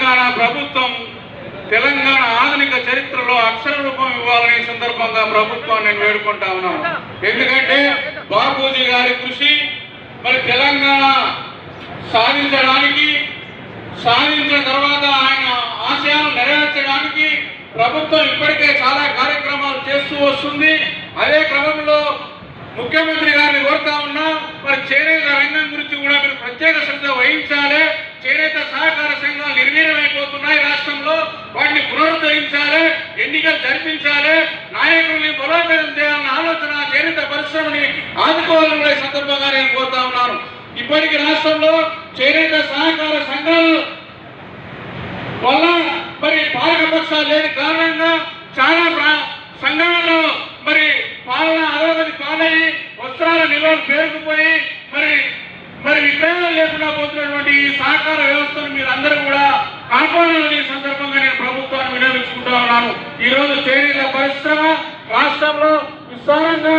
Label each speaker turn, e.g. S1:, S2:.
S1: తెలంగాణ ప్రభుత్వం తెలంగాణ ఆధునిక చరిత్రలో అక్షర రూపం ఇవ్వాలనే సందర్భంగా ప్రభుత్వాన్ని నేను వేడుకుంటా ఉన్నాను. ఎందుకంటే బాపూజీ గారి కృషి మరి తెలంగాణ సాధించిన తర్వాత ఆయన ఆశయాలు నెరవేర్చడానికి ప్రభుత్వం ఇప్పటికే చాలా కార్యక్రమాలు చేస్తూ వస్తుంది. అదే క్రమంలో ముఖ్యమంత్రి గారిని కోరుతా ఉన్నా మరి చేనేత రంగం గురించి కూడా మీరు ప్రత్యేక శ్రద్ధ వహించాలి. చేనేత సహకార సంఘాలు నిర్వీర్యమైపోతున్నాయి రాష్ట్రంలో, వాటిని పునరుద్ధరించాలి, ఎన్నికలు జరిపించాలి, నాయకుల్ని బలోపేతం చేయాలన్న ఆలోచన చేనేత పరిశ్రమని ఆదుకోవాలనే సందర్భంగా నేను కోరుతా ఉన్నాను. ఇప్పటికీ రాష్ట్రంలో చేనేత సహకార సంఘాలు వల్ల మరి పాలకపక్షాలు లేని కారణంగా చాలా సంఘాలలో మరి పాలన అధోగతి పాలయ్యి వస్త్రాల నిల్వలు పేరుకుపోయి మరి విక్రయాలు లేకుండా పోతున్నటువంటి ఈ సహకార వ్యవస్థను మీరందరూ కూడా కాపాడాలని సందర్భంగా నేను ప్రభుత్వాన్ని వినియోగించుకుంటా ఉన్నాను. ఈ రోజు చేనేత పరిశ్రమ రాష్ట్రంలో విస్తారంగా